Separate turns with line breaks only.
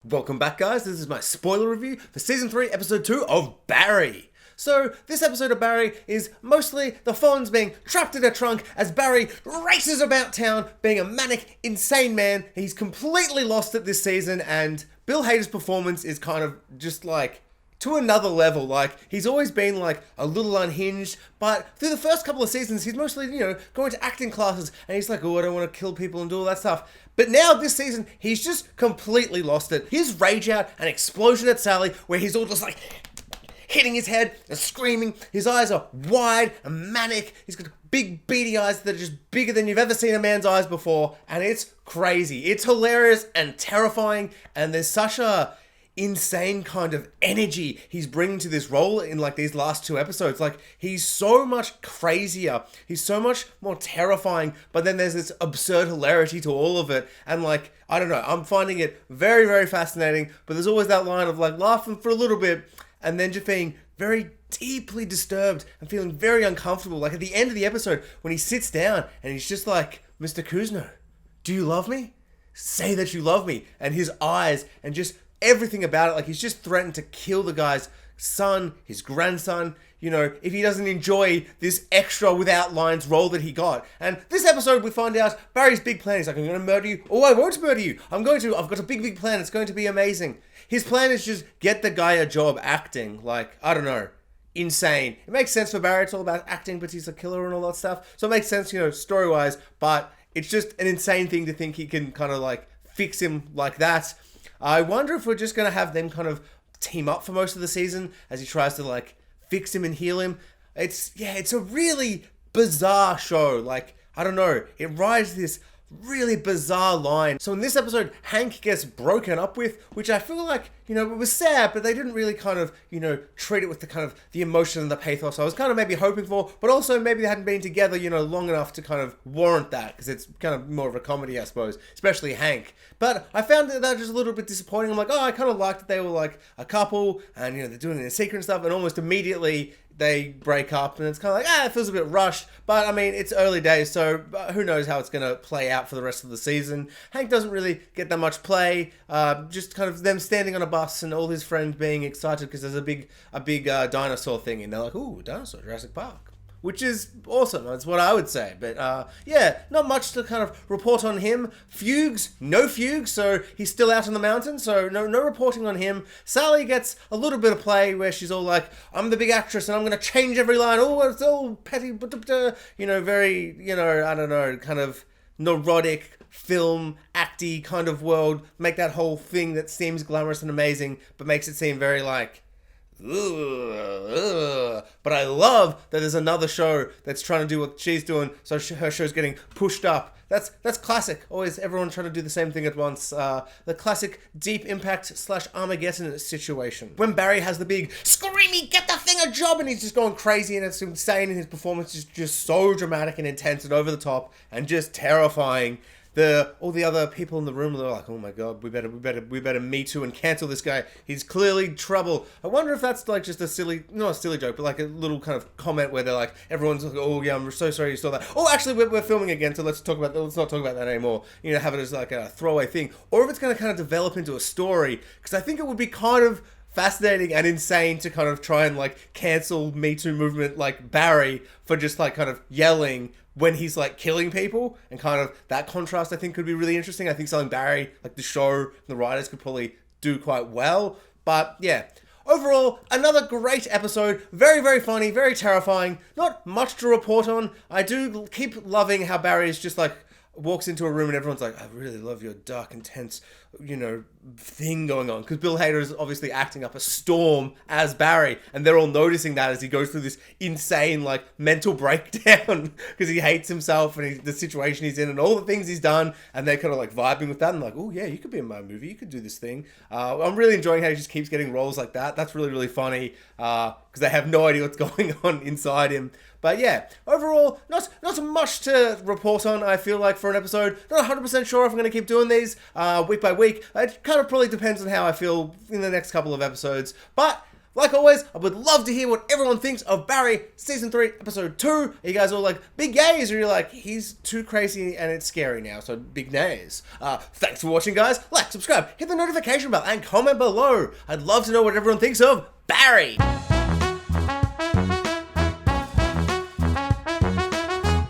Welcome back, guys. This is my spoiler review for Season 3, Episode 2 of Barry. So, this episode of Barry is mostly the Fonz being trapped in a trunk as Barry races about town being a manic, insane man. He's completely lost it this season, and Bill Hader's performance is kind of just like to another level. Like, he's always been like a little unhinged, but through the first couple of seasons, he's mostly, going to acting classes, and he's like, oh, I don't want to kill people and do all that stuff. But now, this season, he's just completely lost it. His rage out and explosion at Sally, where he's all just like hitting his head and screaming. His eyes are wide and manic. He's got big beady eyes that are just bigger than you've ever seen a man's eyes before. And it's crazy. It's hilarious and terrifying. And there's such a insane kind of energy he's bringing to this role in like these last two episodes. Like, he's so much crazier, he's so much more terrifying, but then there's this absurd hilarity to all of it. And like, I don't know, I'm finding it very, very fascinating, but there's always that line of like laughing for a little bit and then just being very deeply disturbed and feeling very uncomfortable. Like at the end of the episode when he sits down and he's just like, Mr. Kuzno, do you love me? Say that you love me. And his eyes and just everything about it, like he's just threatened to kill the guy's son, his grandson, if he doesn't enjoy this extra without lines role that he got. And this episode we find out Barry's big plan is like, I'm going to murder you. Oh, I won't murder you. I've got a big, big plan. It's going to be amazing. His plan is just get the guy a job acting. Like, I don't know. Insane. It makes sense for Barry. It's all about acting, but he's a killer and all that stuff. So it makes sense, story-wise, but it's just an insane thing to think he can kind of like fix him like that. I wonder if we're just going to have them kind of team up for most of the season as he tries to like fix him and heal him. It's a really bizarre show. Like, I don't know. It rides this really bizarre line. So in this episode, Hank gets broken up with, which I feel like, it was sad, but they didn't really kind of, treat it with the kind of the emotion and the pathos I was kind of maybe hoping for, but also maybe they hadn't been together, long enough to kind of warrant that, because it's kind of more of a comedy, I suppose, especially Hank. But I found that just a little bit disappointing. I'm like, I kind of liked that they were like a couple, and, they're doing it in secret and stuff, and almost immediately they break up, and it's kind of like, it feels a bit rushed, but I mean, it's early days, so who knows how it's going to play out for the rest of the season. Hank doesn't really get that much play, just kind of them standing on a bus and all his friends being excited because there's a big dinosaur thing, and they're like, ooh, dinosaur, Jurassic Park. Which is awesome, that's what I would say. But not much to kind of report on him. Fugues, no Fugues, so he's still out on the mountain, so no reporting on him. Sally gets a little bit of play where she's all like, I'm the big actress and I'm going to change every line. Oh, it's all petty, very, I don't know, kind of neurotic film, acty kind of world. Make that whole thing that seems glamorous and amazing, but makes it seem very like, ugh. But I love that there's another show that's trying to do what she's doing, so her show's getting pushed up. That's classic. Always everyone trying to do the same thing at once. The classic Deep Impact / Armageddon situation. When Barry has the big screamy, get the thing a job, and he's just going crazy, and it's insane, and his performance is just so dramatic and intense and over the top and just terrifying. All the other people in the room, they're like, oh my god, we better Me Too and cancel this guy. He's clearly trouble. I wonder if that's like just not a silly joke, but like a little kind of comment where they're like, everyone's like, oh yeah, I'm so sorry you saw that. Oh, actually, we're filming again, so let's not talk about that anymore. Have it as like a throwaway thing. Or if it's going to kind of develop into a story, because I think it would be kind of fascinating and insane to kind of try and like cancel Me Too movement like Barry for just like kind of yelling when he's like killing people, and kind of that contrast I think could be really interesting. I think something Barry, like the show, the writers could probably do quite well. But yeah, overall, another great episode. Very, very funny, very terrifying. Not much to report on. I do keep loving how Barry is just like walks into a room and everyone's like, I really love your dark, intense, thing going on. Because Bill Hader is obviously acting up a storm as Barry, and they're all noticing that as he goes through this insane, like, mental breakdown because he hates himself and the situation he's in and all the things he's done, and they're kind of like vibing with that and like, oh yeah, you could be in my movie, you could do this thing. I'm really enjoying how he just keeps getting roles like that. That's really, really funny because they have no idea what's going on inside him. But yeah, overall, not much to report on, I feel like, for an episode. Not 100% sure if I'm going to keep doing these week by week. It kind of probably depends on how I feel in the next couple of episodes. But Like always, I would love to hear what everyone thinks of Barry Season 3, Episode 2. Are you guys all like, big gays? Or you're like, he's too crazy and it's scary now, so big nays. Thanks for watching, guys. Like, subscribe, hit the notification bell, and comment below. I'd love to know what everyone thinks of Barry.